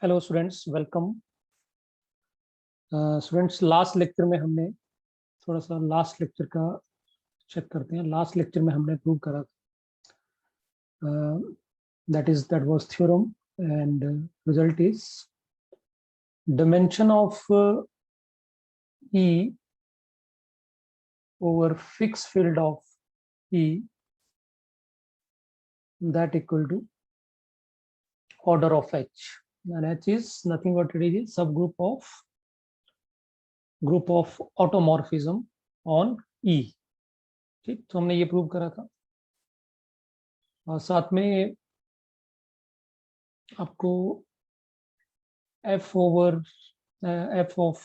Hello students, welcome. Students, last lecture में हमने थोड़ा सा लास्ट लेक्चर का चेक करते हैं। लास्ट लेक्चर में हमने प्रूव करा that was theorem and result is dimension of E over fixed field of E that equal to order of H, and H is nothing but it is a subgroup of group of automorphism on E। ठीक, तो हमने ये prove करा था। और साथ में आपको F over F of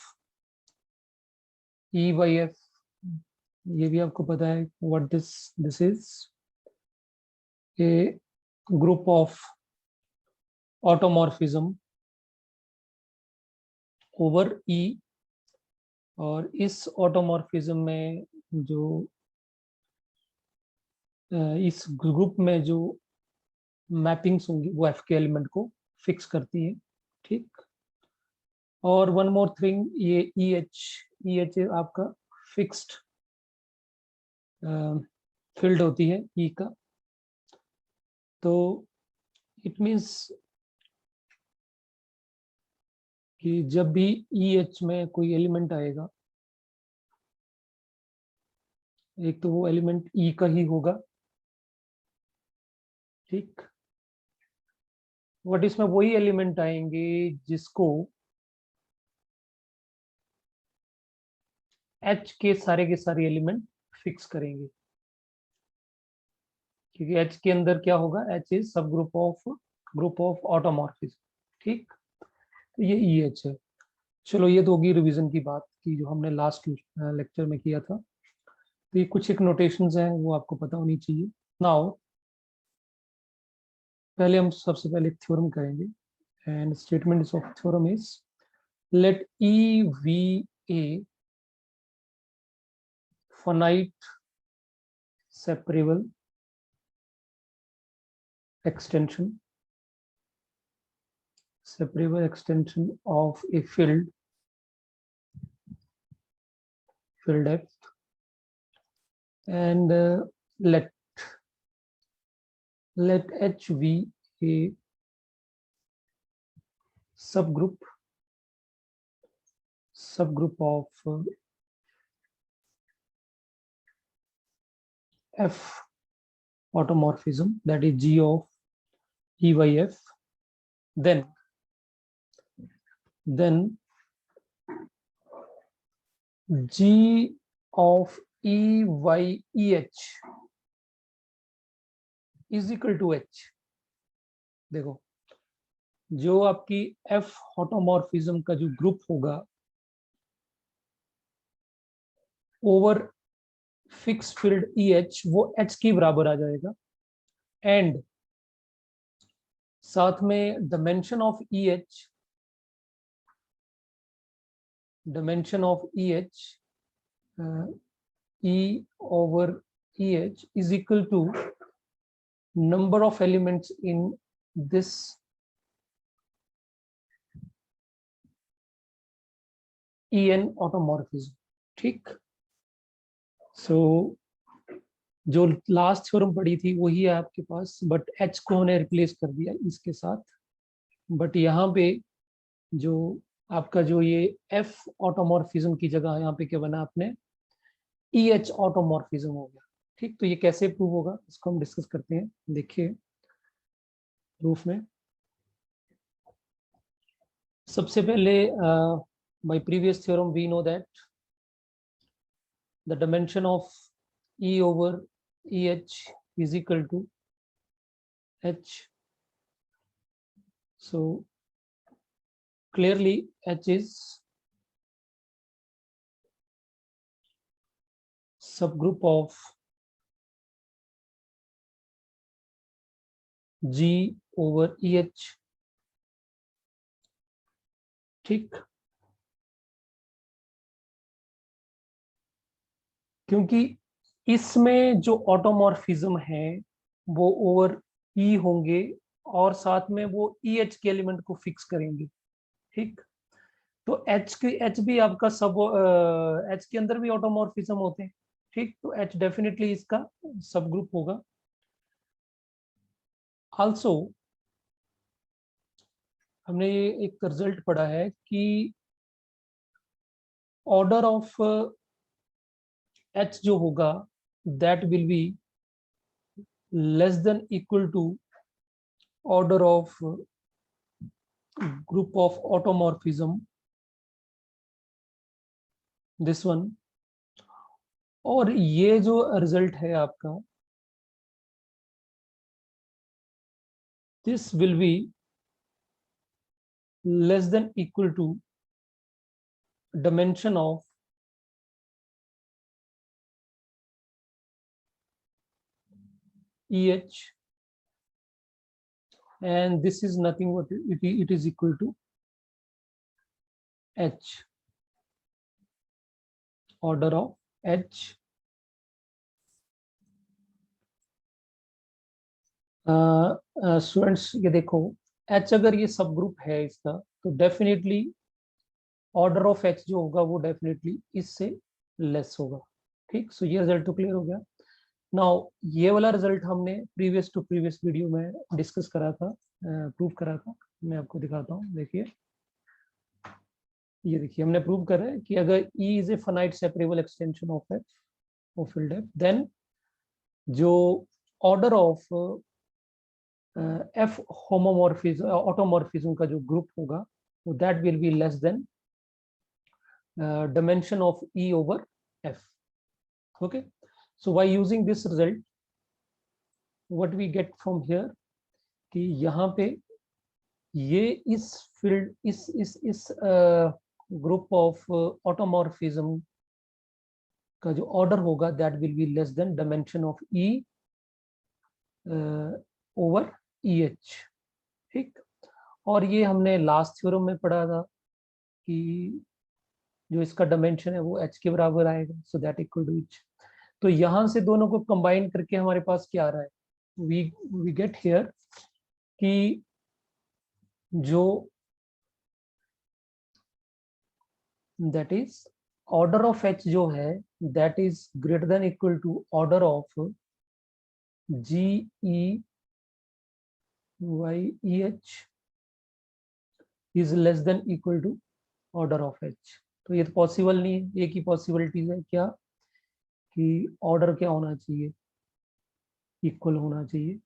E by F, ये भी आपको पता है what this is a group of automorphism over E। और इस ऑटोमॉर्फिज्म में जो इस ग्रुप में जो मैपिंग्स होंगी वो F के एलिमेंट को फिक्स करती है। ठीक, और वन मोर थिंग, ये EH आपका फिक्स्ड फील्ड होती है E का। तो इट मीन्स कि जब भी EH में कोई एलिमेंट आएगा, एक तो वो एलिमेंट E का ही होगा। ठीक, बट इसमें वही एलिमेंट आएंगे जिसको H के सारे एलिमेंट फिक्स करेंगे, क्योंकि H के अंदर क्या होगा, H इज सब ग्रुप ऑफ ऑटोमॉर्फिज्म। ठीक, तो ये EH है। चलो, ये तो होगी रिवीजन की बात की जो हमने लास्ट लेक्चर में किया था। तो ये कुछ एक नोटेशंस हैं, वो आपको पता होनी चाहिए। नाउ पहले हम सबसे पहले थ्योरम करेंगे, and statement of theorem is let EVA finite separable extension of a field F, and let H be a subgroup of F automorphism, that is G of E by F. Then G of E by EH is equal to H। देखो, जो आपकी F automorphism का जो group होगा over fix field EH, वो H के बराबर आ जाएगा। एंड साथ में dimension of EH E over EH is equal to number of elements in this EN automorphism। ठीक, सो जो लास्ट थ्योरम पढ़ी थी वही है आपके पास, बट H को हमने रिप्लेस कर दिया इसके साथ। बट यहाँ पे जो आपका जो ये F ऑटोमॉर्फिज्म की जगह यहाँ पे क्या बना, आपने EH ऑटोमॉर्फिज्म हो गया। ठीक, तो ये कैसे प्रूव होगा इसको हम डिस्कस करते हैं। देखिए प्रूफ में सबसे पहले by previous theorem we know that the dimension of E over EH is equal to H. So clearly H is subgroup of G over EH। ठीक, क्योंकि इसमें जो ऑटोमॉर्फिज्म है वो ओवर E होंगे और साथ में वो EH के एलिमेंट को फिक्स करेंगे। ठीक, तो H भी आपका सब H के अंदर भी ऑटोमॉर्फिज्म होते हैं। ठीक, तो H डेफिनेटली इसका सब ग्रुप होगा। आल्सो हमने ये एक रिजल्ट पढ़ा है कि ऑर्डर ऑफ H जो होगा that will be less than equal to order of group of automorphism, this one. और ये जो रिजल्ट है आपका, this will be less than equal to dimension of EH, and this is nothing but it is equal to H, order of H। Students ये देखो, H अगर ये सब ग्रुप है इसका, तो डेफिनेटली ऑर्डर ऑफ H जो होगा वो डेफिनेटली इससे लेस होगा। ठीक, सो ये रिजल्ट तो क्लियर हो गया। नाउ ये वाला रिजल्ट हमने प्रीवियस टू प्रीवियस वीडियो में डिस्कस करा था, प्रूव करा था। मैं आपको दिखाता हूँ, देखिए ये देखिए, हमने प्रूव करा है कि अगर E is a finite separable extension of F of field F, then जो order of F homomorphism automorphism का जो ग्रुप होगा वो that will be less than dimension of E over F। okay, so by using this result what we get from here कि यहाँ पे ये इस फील्ड इस ग्रुप ऑफ ऑटोमॉर्फिज्म का जो ऑर्डर होगा that will be less then dimension of E over EH। ठीक, और ये हमने लास्ट थ्योरम में पढ़ा था कि जो इसका डायमेंशन है वो H के बराबर आएगा, so that equal to H। तो यहाँ से दोनों को कंबाइन करके हमारे पास क्या आ रहा है, वी गेट हियर कि जो that is order of H जो है that is greater than equal to order of GE by EH is less than equal to order of H। तो ये तो पॉसिबल नहीं है। एक ही पॉसिबिलिटी है क्या, कि ऑर्डर क्या होना चाहिए, इक्वल होना चाहिए।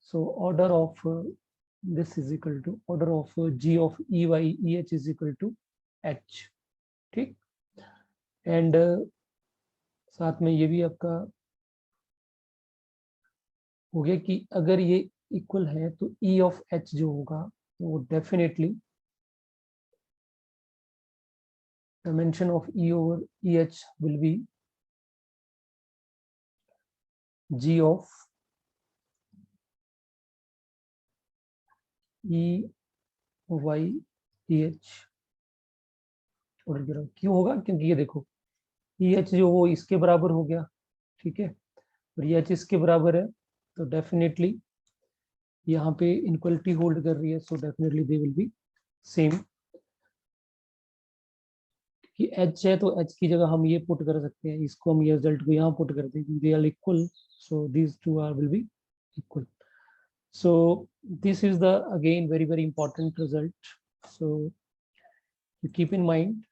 So order of this is equal to order of G of E by EH is equal to H। ठीक, एंड साथ में ये भी आपका हो गया कि अगर ये इक्वल है तो E ऑफ H जो होगा वो definitely dimension of E over EH will be G of E by EH। और क्यों होगा, क्योंकि ये देखो EH जो वो इसके बराबर हो गया, ठीक है, और EH इसके बराबर है, तो डेफिनेटली यहाँ पे इनक्वलिटी होल्ड कर रही है, so definitely they will be same. कि H है तो H की जगह हम ये पुट कर सकते हैं, इसको हम ये रिजल्ट को यहाँ पुट करते हैं, they are equal, so these two are will be equal. So this is the again very important result, so you keep in mind।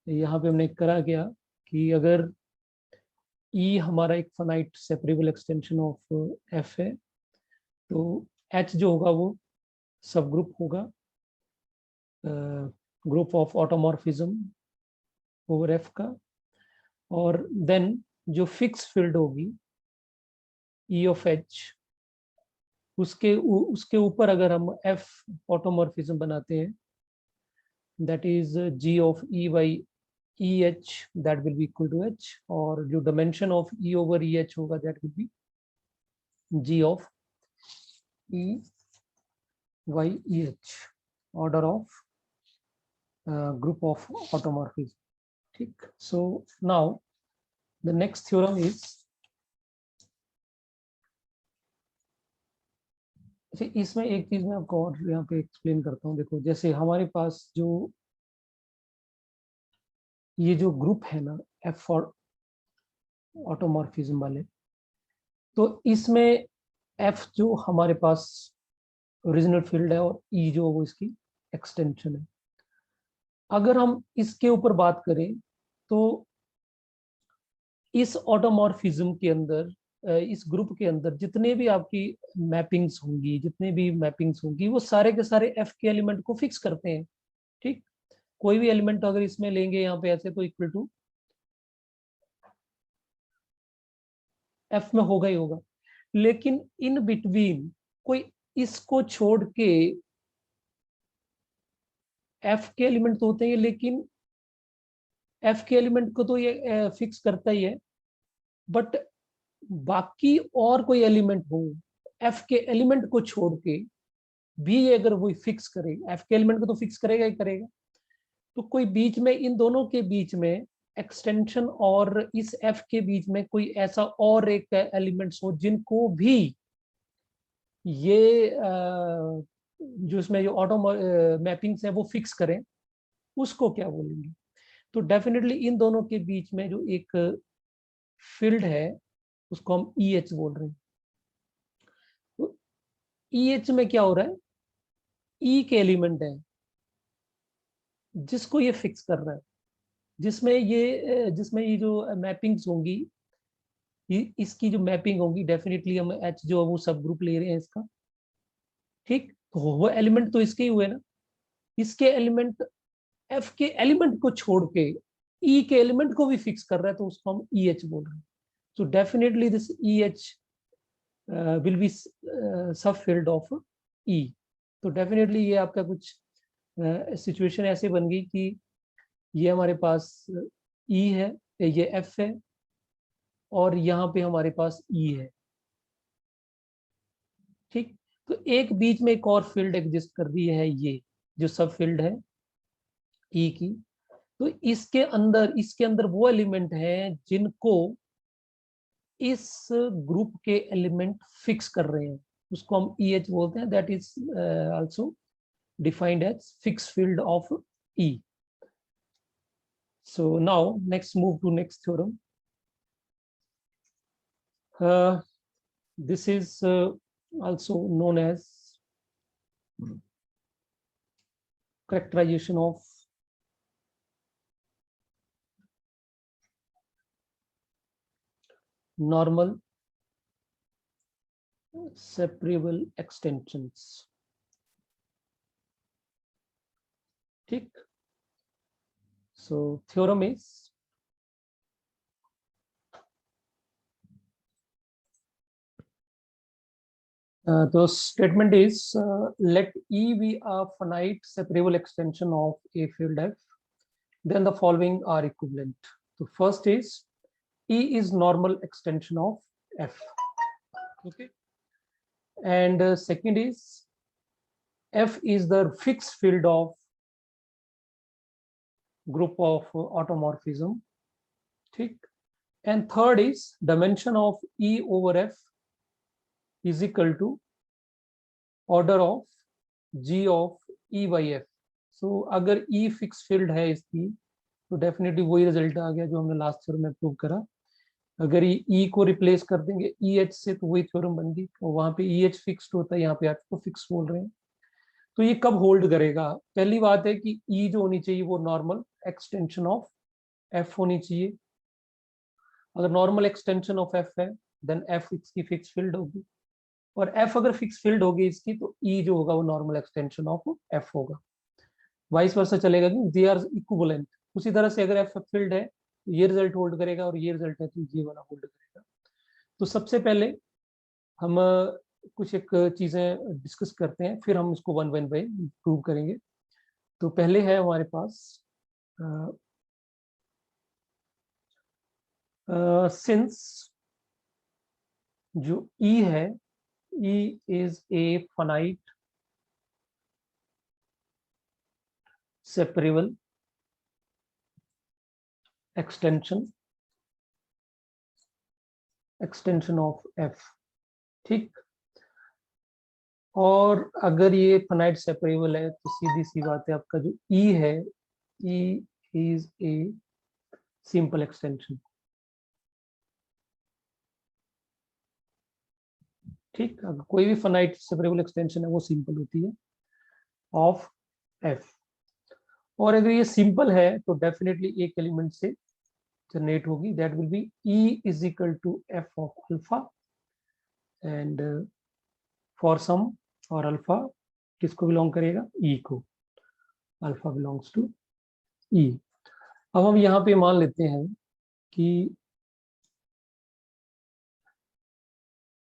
यहाँ पे हमने करा क्या कि अगर E हमारा एक finite separable extension of F है, तो H जो होगा वो सब ग्रुप होगा group of automorphism over F का, और देन जो फिक्स फील्ड होगी E ऑफ H, उसके ऊपर अगर हम F ऑटोमॉर्फिज्म बनाते हैं that is G of E by EH that will be equal to H, और जो dimension of E over EH होगा that will be G of E by EH, order of group of automorphism। ठीक, so now the next theorem is अच्छा, इसमें एक चीज मैं आपको और यहाँ पे एक्सप्लेन करता हूँ। देखो, जैसे हमारे पास जो ये जो ग्रुप है ना, एफ फॉर ऑटोमॉर्फिज्म वाले, तो इसमें एफ जो हमारे पास ओरिजिनल फील्ड है और ई जो वो इसकी एक्सटेंशन है। अगर हम इसके ऊपर बात करें तो इस ऑटोमॉर्फिज्म के अंदर, इस ग्रुप के अंदर जितने भी आपकी मैपिंग्स होंगी, वो सारे के सारे एफ के एलिमेंट को फिक्स करते हैं। ठीक, कोई भी एलिमेंट अगर इसमें लेंगे यहाँ पे ऐसे, तो इक्वल टू एफ में होगा ही होगा। लेकिन इन बिटवीन कोई इसको छोड़ के, एफ के एलिमेंट तो होते हैं, लेकिन एफ के एलिमेंट को तो ये फिक्स करता ही है, बट बाकी और कोई एलिमेंट हो, एफ के एलिमेंट को छोड़ के भी ये अगर वो फिक्स करेगा, एफ के एलिमेंट को तो फिक्स करेगा ही करेगा, तो कोई बीच में, इन दोनों के बीच में एक्सटेंशन और इस एफ के बीच में कोई ऐसा और एक एलिमेंट्स हो जिनको भी ये जो इसमें जो ऑटो मैपिंग्स है वो फिक्स करें, उसको क्या बोलेंगे? तो डेफिनेटली इन दोनों के बीच में जो एक फील्ड है उसको हम ई एच बोल रहे हैं। तो ई एच में क्या हो रहा है, ई के एलिमेंट है जिसको ये फिक्स कर रहा है, जिसमें ये जो मैपिंग्स होंगी, इसकी जो मैपिंग होगी, डेफिनेटली हम एच जो वो सब ग्रुप ले रहे हैं इसका। ठीक, तो वो एलिमेंट तो इसके ही हुए ना, इसके एलिमेंट एफ के एलिमेंट को छोड़ के ई के एलिमेंट को भी फिक्स कर रहा है, तो उसको हम ई एच बोल रहे हैं। So definitely this EH will be subfield of E. तो डेफिनेटली ये आपका कुछ सिचुएशन ऐसे बन गई कि ये हमारे पास E है, ये F है, और यहाँ पे हमारे पास E है। ठीक, तो एक बीच में एक और फील्ड एग्जिस्ट कर रही है, ये जो सब फील्ड है E की। तो इसके अंदर वो एलिमेंट हैं जिनको इस ग्रुप के एलिमेंट फिक्स कर रहे हैं, उसको हम ई एच बोलते हैं। That is also defined as fix field of E. So now next move to next theorem. This is also known as characterization of normal separable extensions. ठीक, so theorem is the statement is let E be a finite separable extension of a field F, then the following are equivalent. So first is E is normal extension of F. Okay, and second is F is the fixed field of group of automorphism. ठीक, and third is dimension of E over F is equal to order of G of E by F. So अगर E fix field है इसकी, तो definitely वही result आ गया जो हमने last theorem में प्रूव करा। अगर ये E को रिप्लेस कर देंगे EH से, तो वही थ्योरम बन गई, और वहां पे EH फिक्स्ड होता है, यहाँ पे F को फिक्स बोल रहे हैं। तो ये कब होल्ड करेगा? पहली बात है कि E जो होनी चाहिए वो नॉर्मल एक्सटेंशन ऑफ F होनी चाहिए। अगर नॉर्मल एक्सटेंशन ऑफ F है, देन F इसकी फिक्स फील्ड होगी, और F अगर फिक्स फील्ड होगी इसकी, तो E जो होगा वो नॉर्मल एक्सटेंशन ऑफ F होगा। वाइस वर्सा चलेगा कि दे आर इक्विवेलेंट। उसी तरह से अगर F फील्ड है तो ये रिजल्ट होल्ड करेगा, और ये रिजल्ट है तो ये वाला होल्ड करेगा। तो सबसे पहले हम कुछ एक चीजें डिस्कस करते हैं, फिर हम इसको वन वन बाय प्रूव करेंगे। तो पहले है हमारे पास सिंस जो E है, E is a finite separable extension of F। ठीक, और अगर ये फाइनाइट सेपरेबल है तो सीधी सी बात है, आपका जो ई है, ई इज ए सिंपल एक्सटेंशन। ठीक, अगर कोई भी फाइनाइट सेपरेबल एक्सटेंशन है वो सिंपल होती है ऑफ एफ। और अगर ये सिंपल है तो डेफिनेटली एक एलिमेंट से जनरेट होगी, that will be E is equal to F of alpha. And for some, और अल्फा किसको बिलोंग करेगा, ई को, अल्फा बिलोंग्स टू ई। अब हम यहाँ पे मान लेते हैं कि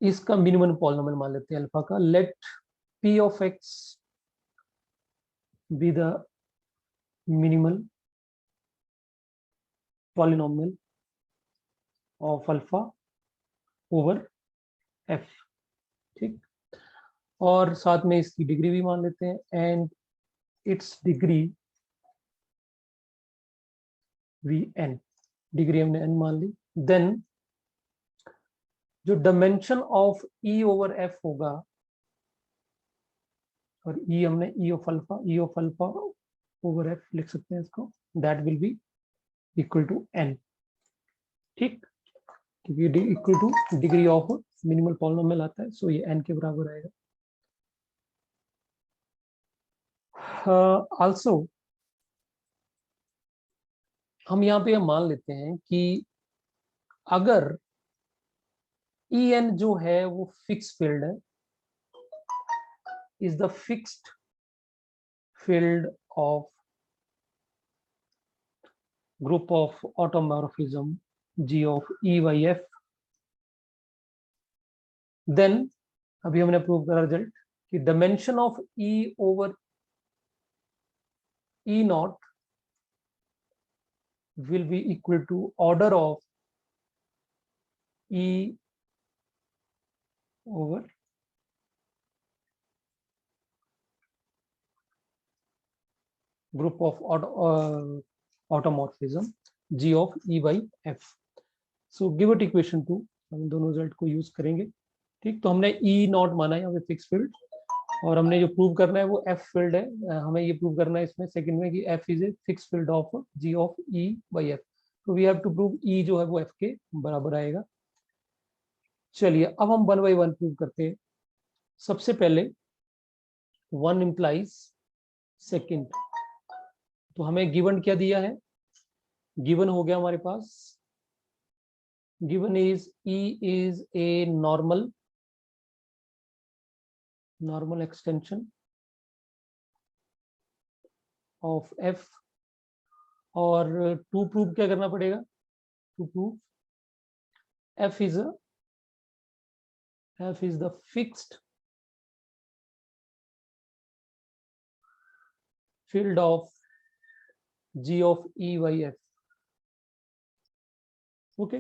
इसका मिनिमम पॉलिनोमियल मान लेते हैं अल्फा का। Let P of X be the minimal polynomial of alpha over F. ठीक, और साथ में इसकी डिग्री भी मान लेते हैं, and its degree be N, degree हमने एन मान ली। देन जो dimension of E over F होगा, और ई हमने E of alpha over F लिख सकते हैं इसको, that will be equal to N. ठीक, क्योंकि equal to degree of minimal polynomial आता है, सो ये एन के बराबर आएगा। आल्सो हम यहाँ पे मान लेते हैं कि अगर ई एन जो है वो फिक्स फील्ड है, is the fixed field of group of automorphism G of E by F, then अभी हमने प्रूव करा रिजल्ट कि dimension of E over E naught will be equal to order of E over group of automorphism G of E by F. So give it equation 2, हम दोनों result को use करेंगे। ठीक, तो हमने E नॉट माना है यहाँ पे फिक्स फील्ड, और हमने जो प्रूव करना है वो F फील्ड है। हमें ये प्रूव करना है इसमें सेकंड में कि F is a fix field of G of E by F। तो we have to prove E जो है वो F के बराबर आएगा। चलिए अब हम वन बाई वन प्रूव करते हैं। सबसे पहले वन इम्प्लाइज सेकंड, तो हमें गिवन क्या दिया है, गिवन हो गया हमारे पास, given is E is a normal extension of F. और टू प्रूव क्या करना पड़ेगा, to prove F is the fixed field of G of E by F. Okay,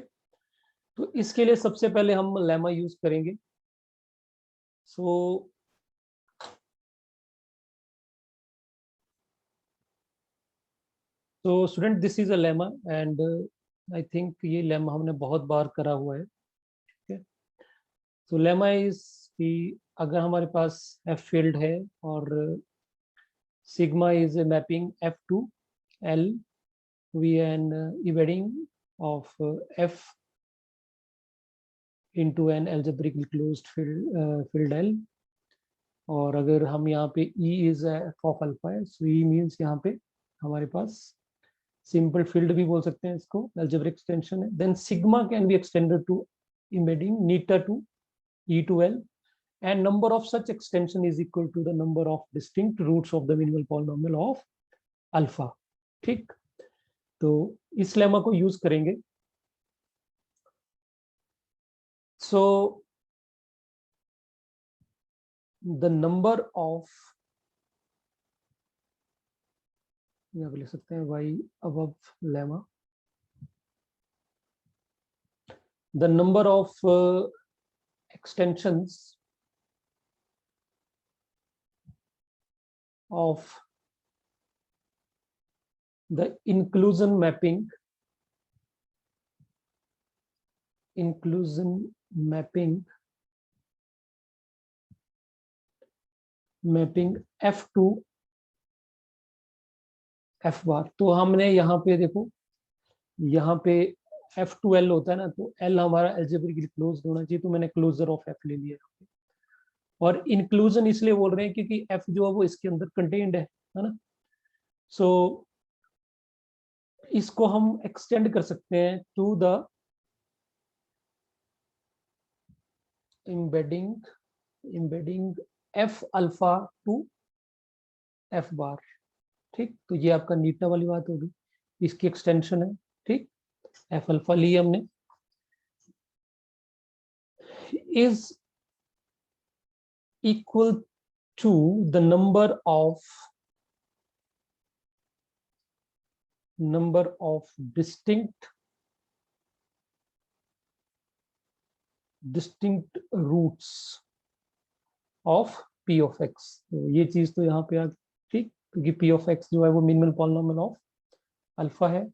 तो इसके लिए सबसे पहले हम लेमा यूज करेंगे। सो तो student this is a lemma, and I think ये लेमा हमने बहुत बार करा हुआ है। ठीक है, तो लेमा इज कि अगर हमारे पास एफ फील्ड है और sigma is a mapping F to L, be an embedding of F into an algebraically closed field L, और अगर हम यहाँ पे E is f of alpha है, so E means यहाँ पे हमारे पास सिंपल फील्ड भी बोल सकते हैं इसको, algebraic extension है। then sigma can be extended to embedding neta to E to L, and number of such extension is equal to the number of distinct roots of the minimal polynomial of alpha। ठीक, तो इस lemma को use करेंगे। so the number of, यहाँ पे लिख सकते हैं y above lemma, the number of extensions of the inclusion mapping mapping F to F बार। तो हमने यहाँ पे देखो, यहाँ पे एफ टू एल होता है ना, तो एल हमारा एल्जेब्रिकली क्लोज होना चाहिए, तो मैंने क्लोजर ऑफ एफ ले लिया। और इंक्लूजन इसलिए बोल रहे हैं क्योंकि एफ जो है वो इसके अंदर कंटेन्ड है ना। सो इसको हम एक्सटेंड कर सकते हैं to the embedding F alpha to F bar. ठीक, तो ये आपका नीटा वाली बात होगी, इसकी एक्सटेंशन है। ठीक, एफ अल्फा ली हमने, is equal to the number of distinct roots of p of x। तो ये चीज तो यहाँ पे आ, ठीक, क्योंकि p of x जो है वो मिनिमल पॉलिनोमियल ऑफ अल्फा है।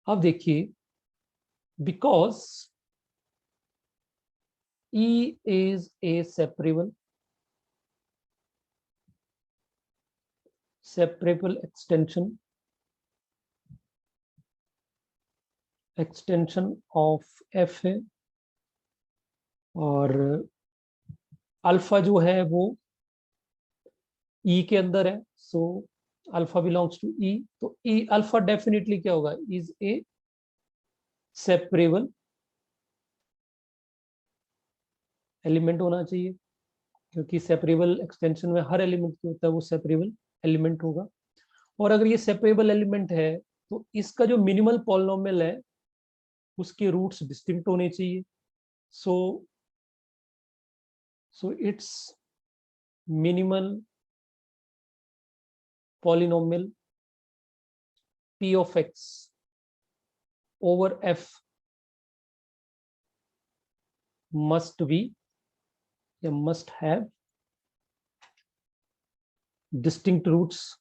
अब देखिए, because e is a separable extension of f है, और अल्फा जो है वो ई के अंदर है, सो अल्फा बिलोंग्स टू ई। तो ई अल्फा डेफिनेटली क्या होगा, इज ए सेपरेबल एलिमेंट होना चाहिए, क्योंकि सेपरेबल एक्सटेंशन में हर एलिमेंट जो होता है वो सेपरेबल एलिमेंट होगा। और अगर ये सेपरेबल एलिमेंट है तो इसका जो मिनिमल पॉलिनोमियल है उसके रूट्स डिस्टिंक्ट होने चाहिए। So it's minimal polynomial p of x over f must be या must have distinct roots।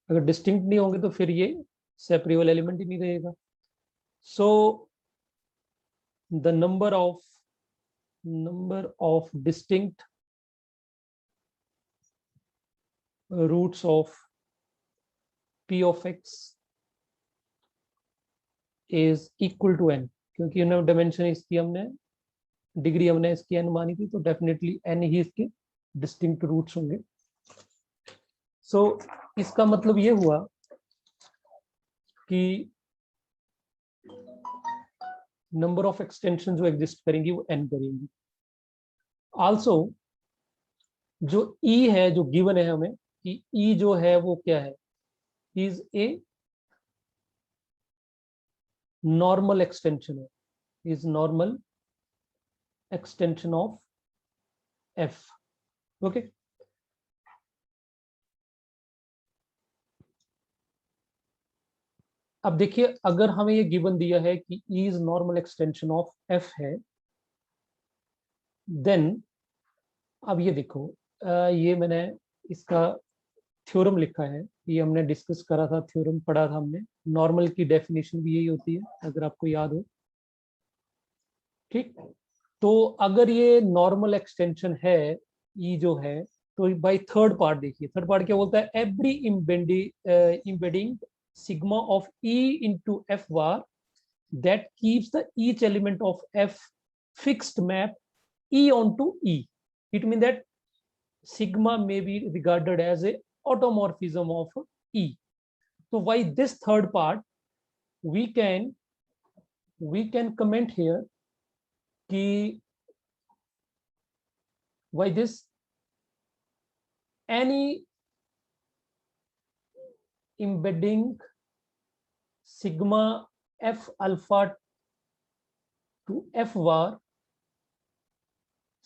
अगर डिस्टिंक्ट नहीं होंगे तो फिर ये सेपरेबल एलिमेंट ही नहीं रहेगा। So the number of distinct roots of p of x is equal to n, क्योंकि डायमेंशन इसकी हमने डिग्री हमने इसकी n मानी थी, तो डेफिनेटली n ही इसके डिस्टिंक्ट रूट्स होंगे। सो इसका मतलब ये हुआ कि नंबर ऑफ एक्सटेंशन जो एग्जिस्ट करेंगी वो n करेंगी। आल्सो जो e है, जो गिवन है हमें कि e जो है वो क्या है, इज ए नॉर्मल एक्सटेंशन है, is normal extension of f। Okay, अब देखिए, अगर हमें ये गिवन दिया है कि e is normal extension of f है, देन अब ये देखो, ये मैंने इसका थ्योरम लिखा है, ये हमने डिस्कस करा था, थ्योरम पढ़ा था हमने। नॉर्मल की डेफिनेशन भी यही होती है, अगर आपको याद हो। ठीक, तो अगर ये नॉर्मल एक्सटेंशन है ई जो है, तो बाय थर्ड पार्ट देखिए, थर्ड पार्ट क्या बोलता है, every embedding sigma of E into F bar that keeps the each element of F fixed map E on to E. It mean that sigma may be regarded as a automorphism of E. So why this third part, we can comment here कि why this any embedding sigma f alpha to f var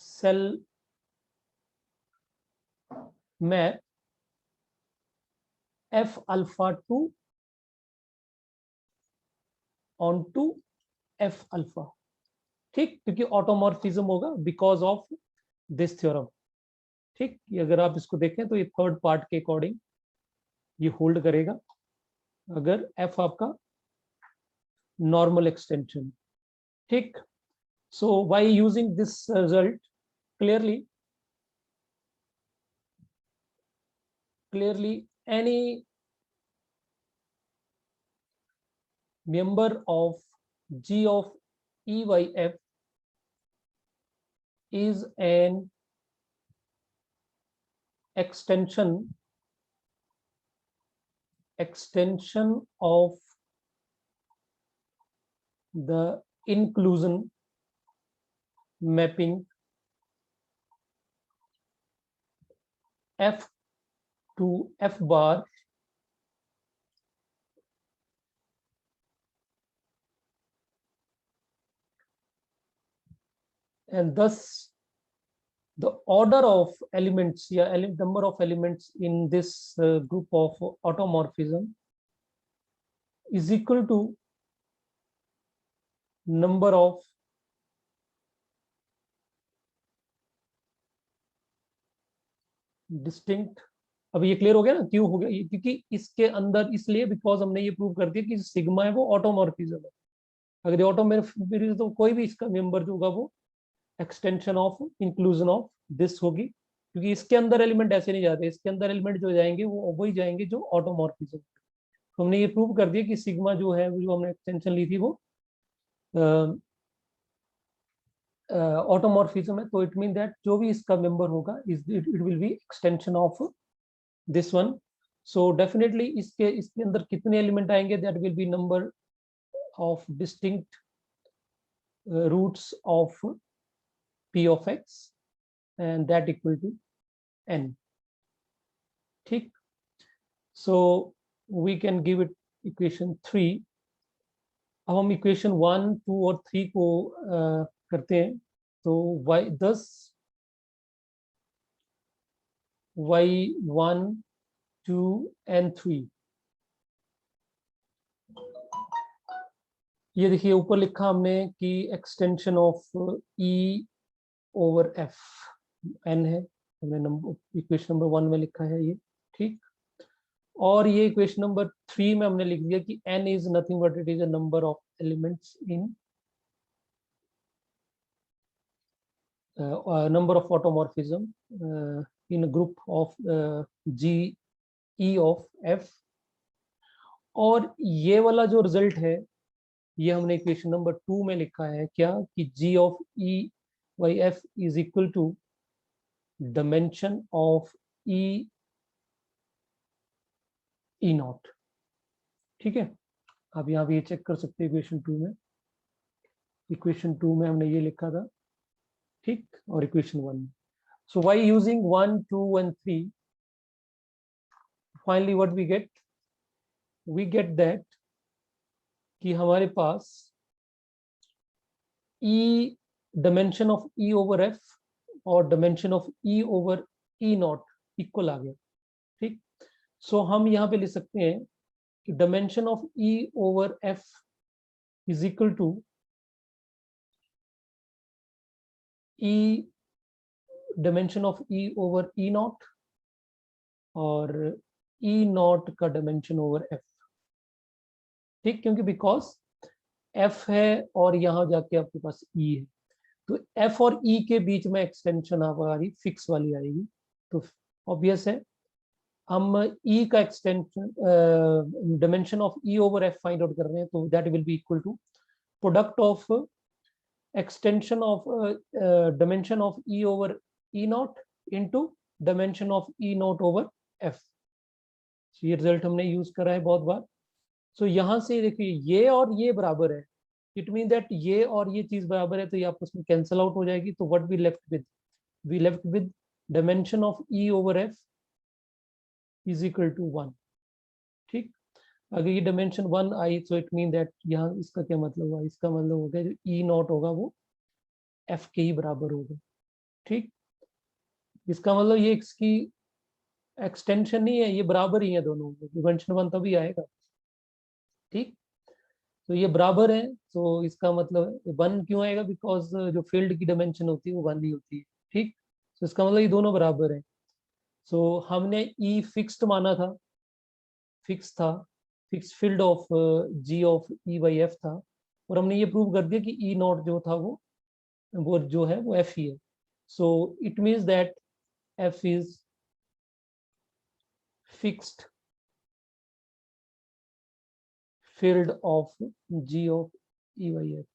cell map f alpha to on to f alpha। ठीक, क्योंकि automorphism होगा because of this theorem. ठीक, अगर आप इसको देखें तो ये थर्ड पार्ट के अकॉर्डिंग ये होल्ड करेगा, अगर f आपका नॉर्मल एक्सटेंशन। ठीक. So by using this result, clearly any member of G of EYF is an extension of the inclusion mapping F to F bar and thus the order of elements, number of elements in this group of automorphism is equal to number of distinct. अब ये clear हो गया ना क्यों हो गया, क्योंकि इसके अंदर इसलिए बिकॉज हमने ये प्रूव कर दिया कि सिग्मा है वो ऑटोमॉर्फिज्म है. अगर ये ऑटोमॉर्फिज्म तो कोई भी इसका मेंबर जो होगा वो extension of inclusion of this होगी, क्योंकि इसके अंदर एलिमेंट ऐसे नहीं जाते, इसके अंदर एलिमेंट जो जाएंगे वो वही जाएंगे जो ऑटोमॉर्फिज्म. तो हमने ये प्रूव कर दिया कि सिग्मा जो है जो हमने एक्सटेंशन ली थी वो ऑटोमॉर्फिज्म है. तो इट मीन दैट जो भी इसका मेंबर होगा it will be extension of this one. So definitely इसके अंदर कितने एलिमेंट आएंगे, that will be number of distinct roots of p of x and that equal to n. ठीक. So we can give it equation 3. अब हम equation 1, 2 और 3 को करते हैं. तो thus y1, 2 and 3, ये देखिए ऊपर लिखा हमने कि extension of e over f n है, हमने नंबर इक्वेशन नंबर 1 में लिखा है ये. ठीक. और ये इक्वेशन नंबर 3 में हमने लिख दिया कि n is nothing but it is a number of elements in number of automorphism in a group of G E of F. और ये वाला जो रिजल्ट है ये हमने इक्वेशन नंबर 2 में लिखा है क्या कि G of E by F is equal to dimension of E naught. ठीक है. आप यहाँ भी ये चेक कर सकते हैं इक्वेशन 2 में. इक्वेशन 2 में हमने ये लिखा था. ठीक. और इक्वेशन 1 में. So by using 1, 2 and 3, finally what we get that कि हमारे पास E dimension of E over F और dimension of E over E naught equal आ गया. ठीक. सो हम यहाँ पे लिख सकते हैं कि dimension of E over F is equal to E dimension of E over E naught और E naught का dimension over F. ठीक. क्योंकि बिकॉज F है और यहाँ जाके आपके पास E है, तो F और E के बीच में एक्सटेंशन हमारी फिक्स वाली आएगी. तो ऑब्वियस है हम E का extension dimension of E over F find out कर रहे हैं, तो that will be equal to product of extension of dimension of E over E naught into dimension of E naught over F. ये result हमने use करा है बहुत बार. सो यहाँ से देखिए ये और ये बराबर है, इट मीन दैट ये और ये चीज बराबर है, तो ये आपस में कैंसल आउट हो जाएगी. तो what we left with dimension of E over F is equal to 1. ठीक. अगर ये डायमेंशन 1 आई तो इट मीन दैट यहाँ इसका क्या मतलब हुआ, इसका मतलब हो गया जो E नॉट होगा वो F के ही बराबर होगा. ठीक. इसका मतलब ये इसकी एक्सटेंशन नहीं है, ये बराबर ही है दोनों. डायमेंशन 1 तभी आएगा. ठीक. तो ये बराबर है, तो इसका मतलब 1 क्यों आएगा, बिकॉज जो फील्ड की डायमेंशन होती है वो 1 ही होती है. ठीक. तो इसका मतलब ये दोनों बराबर है. सो हमने E फिक्स्ड माना था, fix field of G of E by F था, और हमने ये प्रूव कर दिया कि ई नॉट जो था वो जो है वो एफ ही है. So it means that F is fixed field of G of E by F.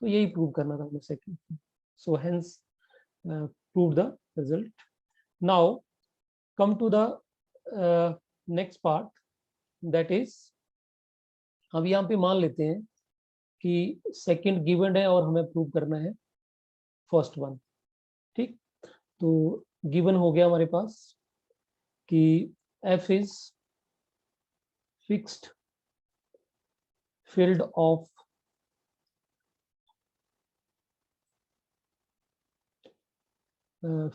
तो यही प्रूव करना था हमें second. So hence prove the result. Now come to the next part, that is अब यहाँ पे मान लेते हैं कि सेकंड गिवन है और हमें प्रूव करना है फर्स्ट वन. ठीक, तो गिवन हो गया हमारे पास कि f is fixed field of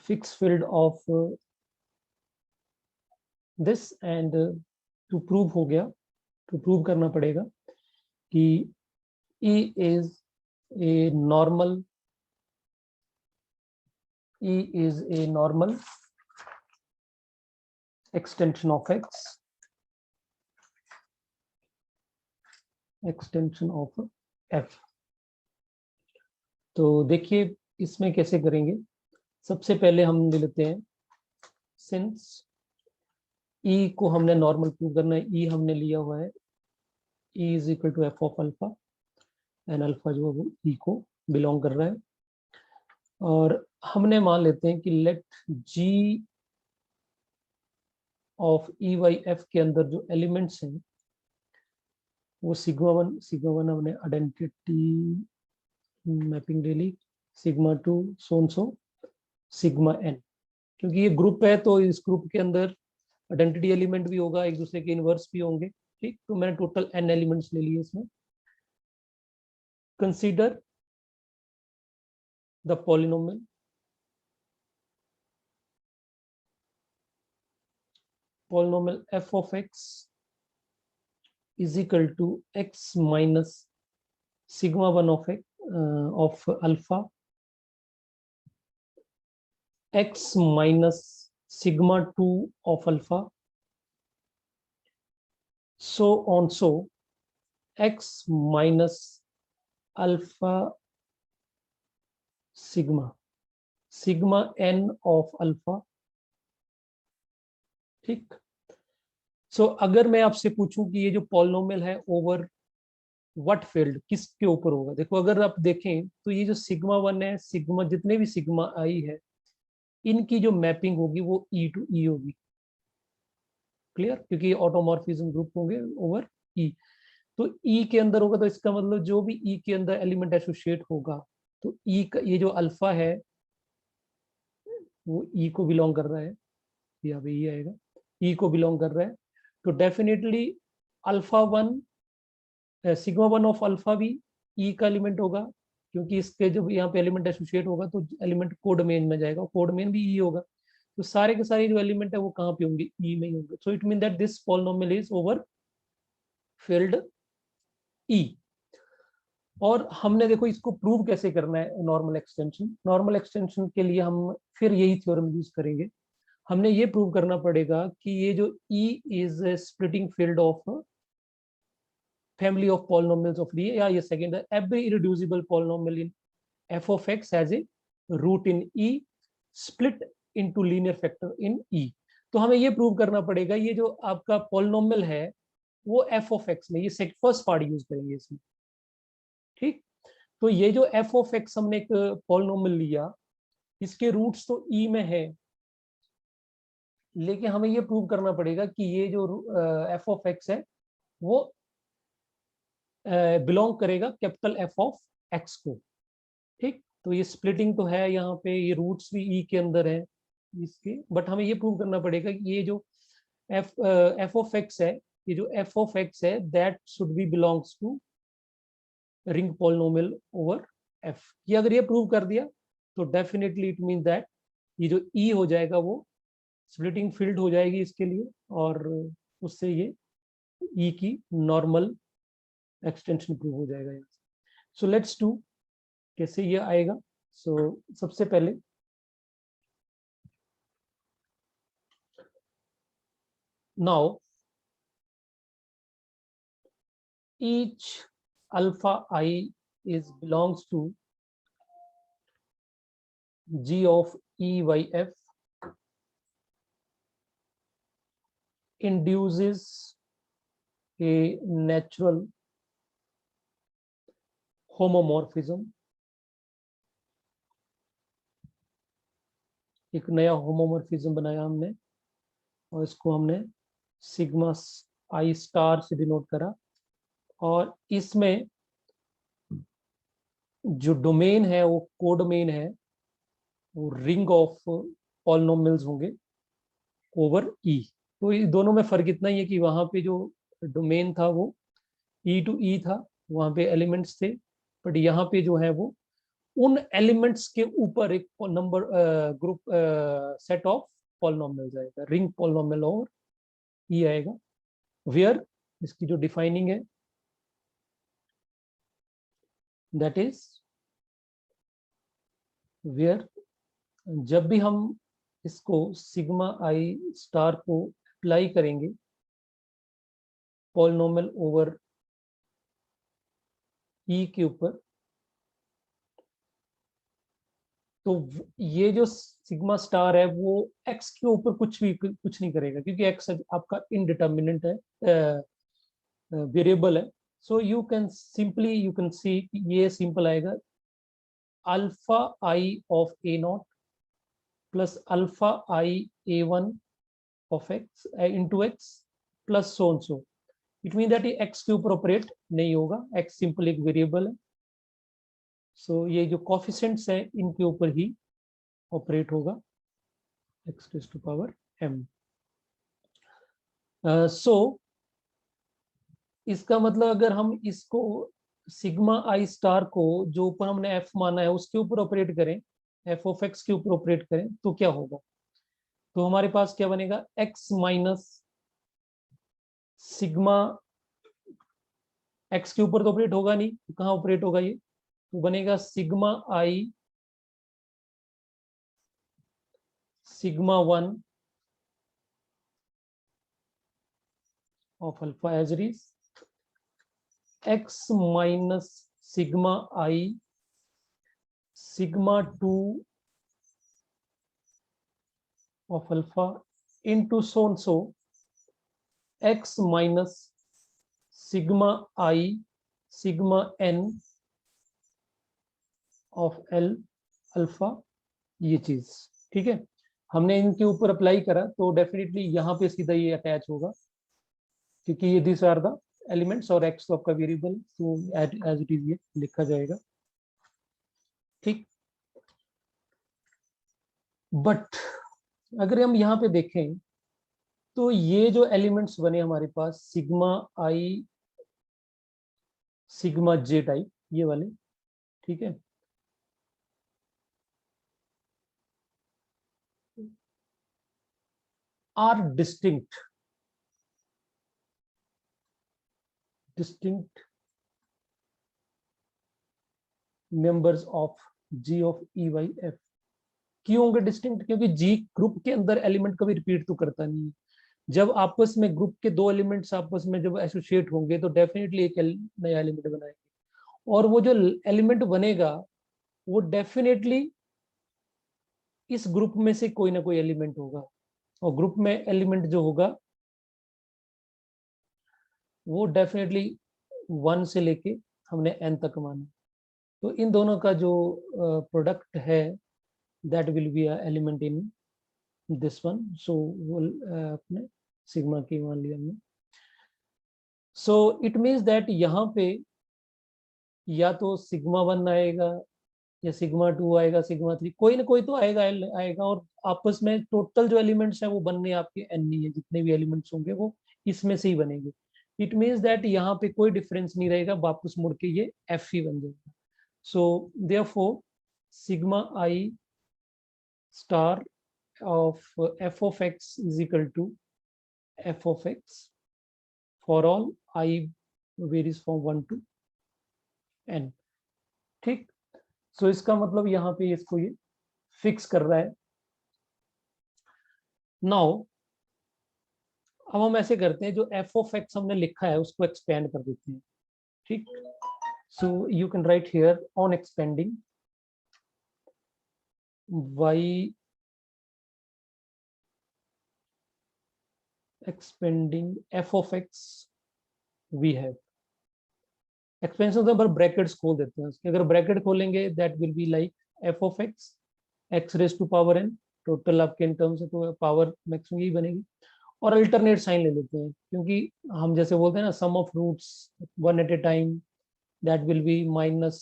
fix field of this and to prove हो गया. टू प्रूव करना पड़ेगा कि E is a normal extension of X, extension of F. तो देखिए इसमें कैसे करेंगे. सबसे पहले हम ले लेते हैं, सिंस E को हमने नॉर्मल प्रूव करना है, E हमने लिया हुआ है E is equal to F of alpha, and alpha जो है वो E को बिलोंग कर रहा है. और हमने मान लेते हैं कि let G of E by F के अंदर जो एलिमेंट्स हैं वो सिग्मा वन हमने आइडेंटिटी मैपिंग ले ली, sigma two so sigma N. क्योंकि ये ग्रुप है तो इस ग्रुप के अंदर आइडेंटिटी एलिमेंट भी होगा, एक दूसरे के इनवर्स भी होंगे. ठीक, तो मैंने टोटल एन एलिमेंट्स ले लिए इसमें. Consider the polynomial f of x is equal to x minus sigma 1 of x of alpha, x minus sigma 2 of alpha, so on, so x minus alpha sigma n of alpha. ठीक, सो अगर मैं आपसे पूछूं कि ये जो polynomial है over what field, किसके ऊपर होगा. देखो अगर आप देखें तो ये जो सिग्मा वन है, सिग्मा जितने भी सिग्मा आई है, इनकी जो मैपिंग होगी वो ई टू ई होगी. क्लियर, क्योंकि ऑटोमॉर्फिज्म ग्रुप होंगे ओवर ई. तो ई के अंदर होगा तो इसका मतलब जो भी ई के अंदर एलिमेंट एसोसिएट होगा तो ई का ये जो अल्फा है वो ई को बिलोंग कर रहा है, यहाँ पे ई आएगा, ई को बिलोंग कर रहा है. तो definitely alpha one sigma one of alpha भी ई का एलिमेंट होगा, क्योंकि इसके जब यहाँ पे एलिमेंट एसोसिएट होगा तो एलिमेंट कोड मेन में जाएगा, कोड मेन भी ई होगा. तो सारे के सारे जो एलिमेंट है वो कहाँ पे होंगे, ई में ही होंगे. So it mean that this polynomial is over field E. और हमने देखो इसको प्रूव कैसे करना है. नॉर्मल एक्सटेंशन के लिए हम फिर यही थ्योरम यूज करेंगे. हमने ये प्रूव करना पड़ेगा कि ये जो E is splitting field of family of polynomials of D, या ये सेकंड है, every irreducible polynomial in f of x has a root in E split into linear factor in E. तो हमें ये प्रूव करना पड़ेगा ये जो आपका पॉलिनोमियल है वो f of x में, ये फर्स्ट पार्ट यूज करेंगे इसमें. ठीक, तो ये जो f of x हमने एक पॉलिनोमियल लिया, इसके रूट्स तो E में है, लेकिन हमें ये प्रूव करना पड़ेगा कि ये जो f of x है वो बिलोंग करेगा कैपिटल F of x को. ठीक, तो ये स्प्लिटिंग तो है यहाँ पे, ये रूट्स भी E के अंदर है इसके, बट हमें ये प्रूव करना पड़ेगा कि ये जो f of x है, ये जो f of x है that should be belongs to ring polynomial over f. ये अगर ये प्रूव कर दिया तो डेफिनेटली इट मीन दैट ये जो E हो जाएगा वो स्प्लिटिंग फील्ड हो जाएगी इसके लिए, और उससे ये E की नॉर्मल एक्सटेंशन प्रूव हो जाएगा. सो लेट्स डू कैसे ये आएगा. सो सबसे पहले now each alpha I is belongs to G of E by F induces a natural homomorphism, एक नया होमोमॉर्फिज्म बनाया हमने और इसको हमने सिग्मा आई स्टार से डिनोट करा, और इसमें जो डोमेन है वो कोडोमेन है, वो रिंग ऑफ पॉलिनोमियल्स होंगे ओवर ई। तो ये दोनों में फर्क इतना ही है कि वहां पे जो डोमेन था वो ई टू ई था, वहां पे एलिमेंट्स थे, बट यहाँ पे जो है वो उन एलिमेंट्स के ऊपर एक number group set of polynomials आएगा, रिंग पॉलिनोमियल और ई आएगा। वेयर इसकी जो डिफाइनिंग है दैट इज वेयर जब भी हम इसको सिग्मा आई स्टार को अप्लाई करेंगे पॉलिनोमियल ओवर ई के ऊपर, तो ये जो सिग्मा स्टार है वो एक्स के ऊपर कुछ नहीं करेगा, क्योंकि एक्स आपका इनडिटर्मिनेंट है, वेरिएबल है। सो यू कैन सी ये सिंपल आएगा alpha I of A not plus alpha I A one of x into x plus so and so. It mean that ये एक्स के ऊपर ऑपरेट नहीं होगा, एक्स सिंपल एक variable है। सो ये जो कोफिशिएंट्स है इनके ऊपर ही ऑपरेट होगा X raise to power m। सो इसका मतलब अगर हम इसको सिग्मा आई स्टार को जो ऊपर हमने f माना है उसके ऊपर ऑपरेट करें, f ऑफ x के ऊपर ऑपरेट करें तो क्या होगा, तो हमारे पास क्या बनेगा x माइनस सिग्मा, x के ऊपर तो ऑपरेट होगा नहीं, तो कहाँ ऑपरेट होगा ये, तो बनेगा sigma I sigma one of alpha as it is x minus sigma I sigma 2 of alpha into so and so x minus sigma I sigma n of l alpha, ये चीज ठीक है। हमने इनके ऊपर अप्लाई करा तो डेफिनेटली यहाँ पे सीधा ये अटैच होगा, क्योंकि ये दिस आर द एलिमेंट्स और एक्स तो आपका वेरिएबल, तो एज इट इज ये लिखा जाएगा, ठीक। बट अगर हम यहाँ पे देखें तो ये जो एलिमेंट्स बने हमारे पास sigma I sigma J type, ये वाले, ठीक है, are distinct members of G of E by F. क्यों होंगे डिस्टिंक्ट, क्योंकि जी ग्रुप के अंदर एलिमेंट कभी रिपीट तो करता नहीं है। जब आपस में ग्रुप के दो एलिमेंट्स आपस में जब एसोसिएट होंगे तो डेफिनेटली एक नया एलिमेंट बनाएंगे, और वो जो एलिमेंट बनेगा वो डेफिनेटली इस ग्रुप में से कोई ना कोई एलिमेंट होगा, और ग्रुप में एलिमेंट जो होगा वो डेफिनेटली 1 से लेके हमने n तक माना, तो इन दोनों का जो प्रोडक्ट है that will be a element in this one. So वो अपने सिग्मा की मान लिया हमने। सो इट मीन्स दैट यहाँ पे या तो सिग्मा 1 आएगा या सिग्मा 2 आएगा, सिग्मा 3, कोई ना कोई तो आएगा आएगा, और आपस में टोटल जो एलिमेंट्स है वो बनने आपके एन ही है, जितने भी एलिमेंट्स होंगे वो इसमें से ही बनेंगे। इट मीन्स दैट यहाँ पे कोई डिफरेंस नहीं रहेगा, वापस मुड़ के ये एफ ही बन जाएगा। So therefore sigma I star of f of x is equal to f of x for all I varies from 1 to n, ठीक। सो इसका मतलब यहाँ पे इसको ये फिक्स कर रहा है। नाउ अब हम ऐसे करते हैं, जो f of x हमने लिखा है उसको एक्सपेंड कर देते हैं, ठीक। So you can write here on expanding y expanding f of x we have expansion तो पर ब्रैकेट्स खोल देते हैं उसके, अगर ब्रैकेट खोलेंगे that will be like F of X X raise to power N, total आपके इन टर्म्स है तो पावर मैक्सिमम यही बनेगी, और अल्टरनेट साइन ले लेते हैं क्योंकि हम जैसे बोलते हैं ना sum of roots one at a time, that will be minus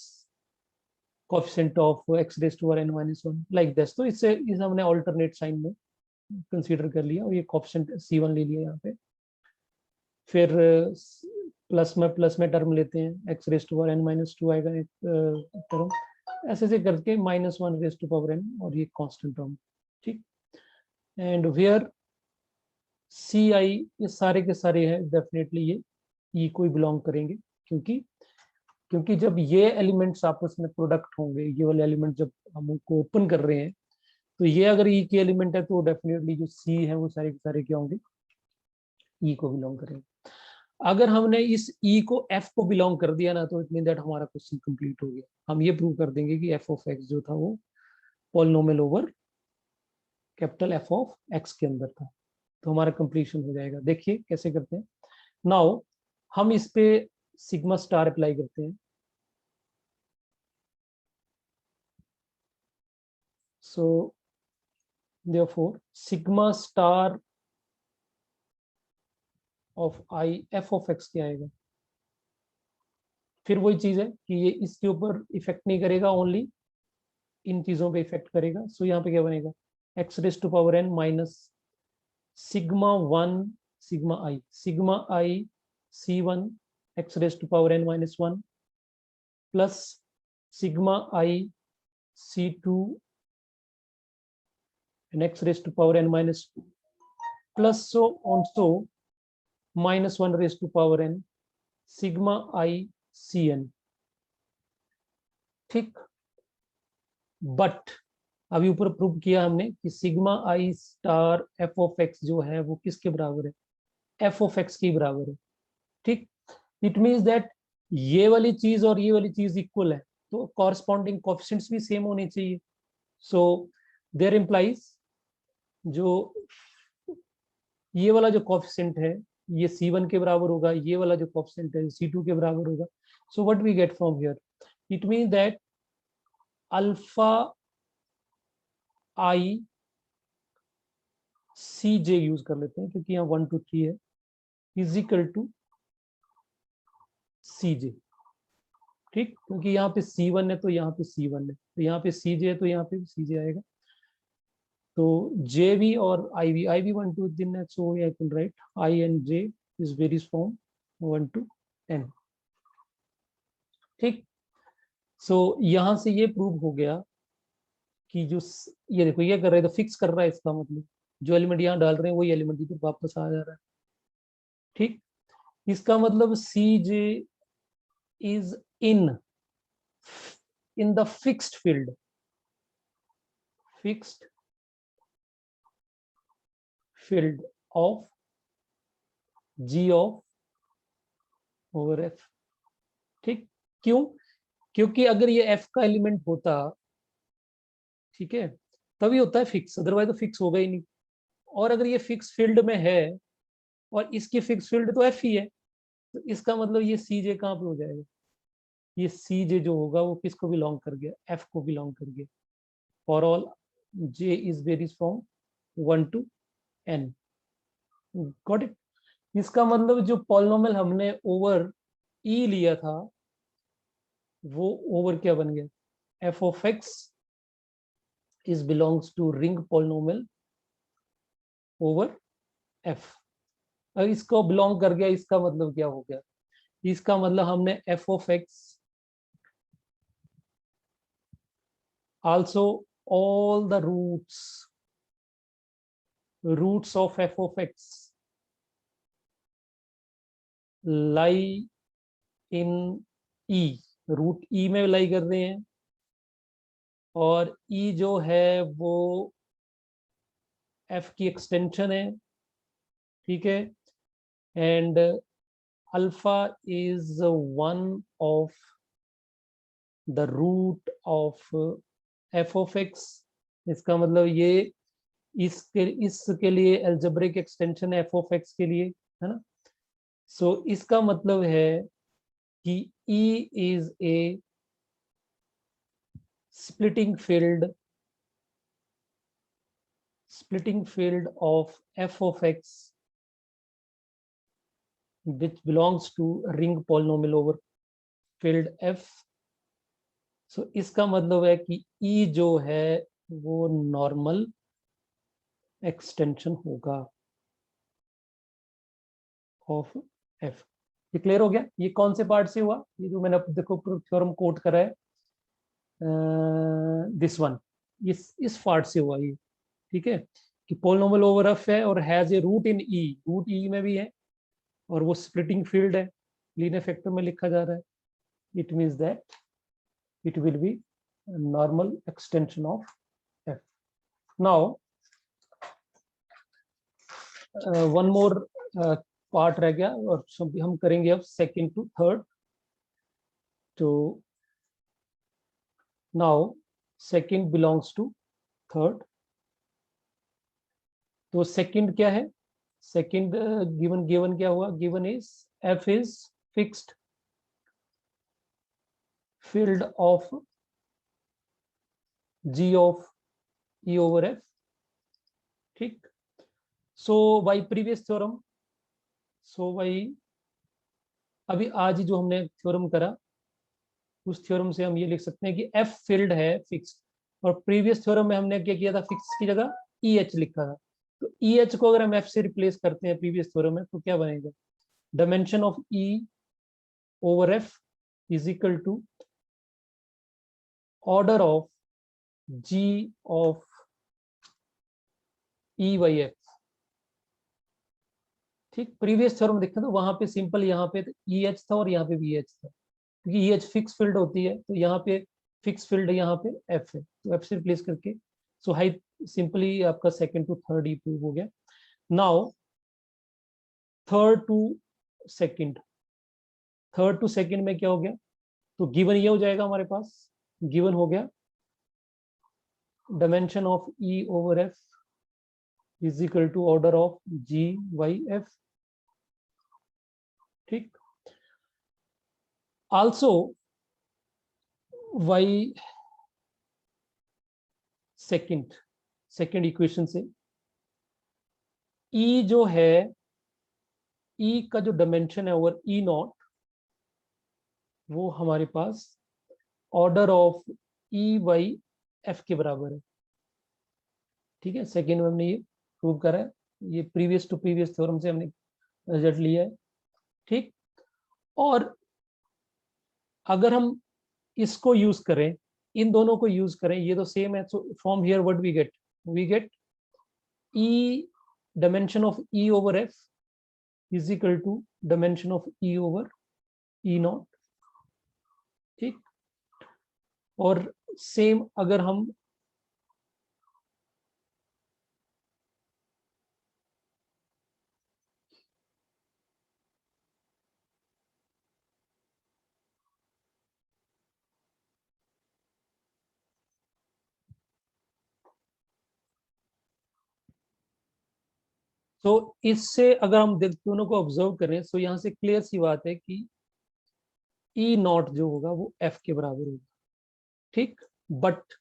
coefficient of x raise to n minus 1 like this. तो इससे इस हमने अल्टरनेट साइन में कंसीडर कर लिया और ये कोएफिशिएंट c1 ले लिया यहाँ पे। फिर प्लस में टर्म लेते हैं x raise to n minus 2 आएगा एक टर्म, ऐसे से करके -1 रेज टू पावर n और ये कांस्टेंट टर्म, ठीक। एंड वेयर सी आई ये सारे के सारे हैं डेफिनेटली ये ई को ही बिलोंग करेंगे, क्योंकि जब ये एलिमेंट्स आपस में प्रोडक्ट होंगे, ये वाले एलिमेंट जब हम उनको ओपन कर रहे हैं तो ये अगर ई के एलिमेंट है तो डेफिनेटली जो सी है वो सारे के सारे क्या होंगे, ई को बिलोंग करेंगे। अगर हमने इस ई को एफ को बिलोंग कर दिया ना तो इट मीन दैट हमारा क्वेश्चन कंप्लीट हो गया। हम ये प्रूव कर देंगे कि एफ ऑफ एक्स जो था वो polynomial over capital F of X के अंदर था, तो हमारा कंप्लीशन हो जाएगा। देखिए कैसे करते हैं। नाउ हम इस पे सिग्मा स्टार अप्लाई करते हैं। सो therefore sigma star of I F of x क्या आएगा, फिर वही चीज है कि ये इसके ऊपर इफेक्ट नहीं करेगा, ओनली इन चीजों पे इफेक्ट करेगा। सो यहाँ पे क्या बनेगा, X raise to power N minus sigma I C one X raise to power N minus 1 plus sigma I C two and x raised to power n minus 2 plus so also minus 1 raised to power n sigma I cn, ठीक। But अभी ऊपर prove किया हमने कि sigma I star F of x जो है वो किसके बराबर है, एफ ऑफ एक्स के बराबर है, ठीक। इट मीन्स दैट ये वाली चीज और ये वाली चीज इक्वल है तो कॉरस्पॉन्डिंग कोएफिशिएंट्स भी सेम होने चाहिए। सो देयर इंप्लाइज जो ये वाला जो कोएफिशिएंट है ये C1 के बराबर होगा, ये वाला जो कोएफिशिएंट है C2 के बराबर होगा। So what we get from here, it means that alpha I C J use कर लेते हैं क्योंकि यहाँ 1 2 3 है, is equal to C J, ठीक। क्योंकि यहाँ पे C1 है तो यहाँ पे C1 है, तो यहाँ पे सी जे है तो यहाँ पे सी जे आएगा। तो जे वी और आई वी 1 2 दिन है, so I can write I and J is varies from 1 to n, ठीक। सो यहां से ये प्रूव हो गया कि जो ये देखो ये कर रहे हैं तो फिक्स कर रहा है, इसका मतलब जो एलिमेंट यहाँ डाल रहे हैं वही एलिमेंट इधर वापस आ जा रहा है, ठीक। इसका मतलब C J is in the fixed field of G of over F, ठीक। क्यों, क्योंकि अगर ये एफ का एलिमेंट होता, ठीक है, तभी होता है फिक्स, अदरवाइज तो फिक्स होगा ही नहीं। और अगर ये फिक्स फील्ड में है और इसकी फिक्स फील्ड तो एफ ही है, तो इसका मतलब ये सी जे कहाँ पे हो जाएगा, ये सी जे जो होगा वो किसको बिलोंग कर गया, एफ को बिलोंग कर गया। For all J is varies from 1 to n, got it. इसका मतलब जो पॉलिनोमियल हमने ओवर ई लिया था वो ओवर क्या बन गया, F of X is belongs to ring polynomial over F. अब इसको बिलोंग कर गया, इसका मतलब क्या हो गया, इसका मतलब हमने F of X also all the roots of F of X lie in E, root E में लाई कर रहे हैं, और ई जो है वो एफ की एक्सटेंशन है, ठीक है। And alpha is one of the root of F of X. इसका मतलब ये इसके लिए algebraic extension F of X के लिए, है ना। सो इसका मतलब है कि E is A splitting field of f of x which belongs to ring polynomial over field f। so इसका मतलब है कि E जो है वो नॉर्मल एक्सटेंशन होगा ऑफ f। ये क्लियर हो गया। ये कौन से पार्ट से हुआ, ये जो मैंने देखो थ्योरम कोट करा है, दिस वन, इस पार्ट से हुआ ये, ठीक है। कि पोलिनोमियल ओवर एफ है और has a root in E, root E में भी है, और वो स्प्लिटिंग फील्ड है, लीनियर फैक्टर में लिखा जा रहा है। It means that it will be normal extension of F. Now one more part रह गया, और हम करेंगे अब सेकंड टू थर्ड। तो now second belongs to third. तो सेकंड क्या है, सेकंड गिवन क्या हुआ, given is F is fixed field of g of e over f, ठीक। So by previous theorem, so by अभी आज ही जो हमने थ्योरम करा, उस थ्योरम से हम ये लिख सकते हैं कि f फील्ड है फिक्स्ड, और प्रीवियस थ्योरम में हमने क्या किया था, फिक्स की जगह EH लिखा था। तो EH को अगर हम f से रिप्लेस करते हैं प्रीवियस थ्योरम में, तो क्या बनेगा, dimension of E over f is equal to order of g of E by f, ठीक। प्रीवियस थ्योरम देखते हैं तो वहां पे सिंपल, यहाँ पे EH था और यहाँ पे भी EH था, क्योंकि EH फिक्स फील्ड होती है, तो यहाँ पे फिक्स फील्ड है, यहाँ पे F है, तो F से रिप्लेस करके सो हाई सिंपली आपका सेकंड टू थर्ड ही प्रूव हो गया। Now third to second, third to second में क्या हो गया, तो गिवन ये हो जाएगा हमारे पास, गिवन हो गया dimension of E over F is equal to order of G by F, ठीक। आल्सो y सेकंड इक्वेशन से E जो है, E का जो डायमेंशन है ओवर E नॉट, वो हमारे पास order of E by F के बराबर है, ठीक है। सेकंड में हमने ये प्रूव करा है, ये प्रीवियस टू प्रीवियस थ्योरम से हमने रिजल्ट लिया है, ठीक। और अगर हम इसको यूज करें, इन दोनों को यूज करें, ये तो सेम है, so from here what we get E dimension of E over F is equal to dimension of E over E not, ठीक। और सेम अगर हम तो इससे अगर हम दोनों को ऑब्जर्व करें, तो यहाँ से क्लियर सी बात है कि E नॉट जो होगा वो F के बराबर होगा, ठीक। But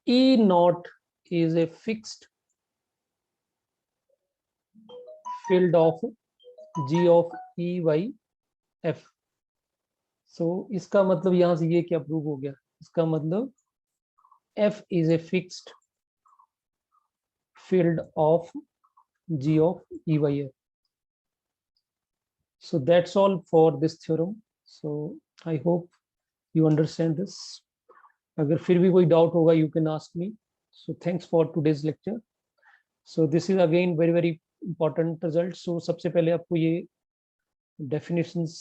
E not is a fixed field of G of E by F। सो इसका मतलब यहाँ से ये क्या प्रूव हो गया, इसका मतलब F is a fixed field of G of E by F। So that's all for this theorem. So I hope you understand this. अगर फिर भी कोई डाउट होगा, you can ask me. So thanks for today's lecture. So this is again very important result. So सबसे पहले आपको ये definitions,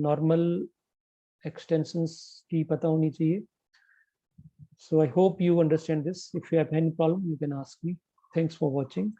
normal extensions की पता होनी चाहिए. So I hope you understand this. If you have any problem, you can ask me. Thanks for watching.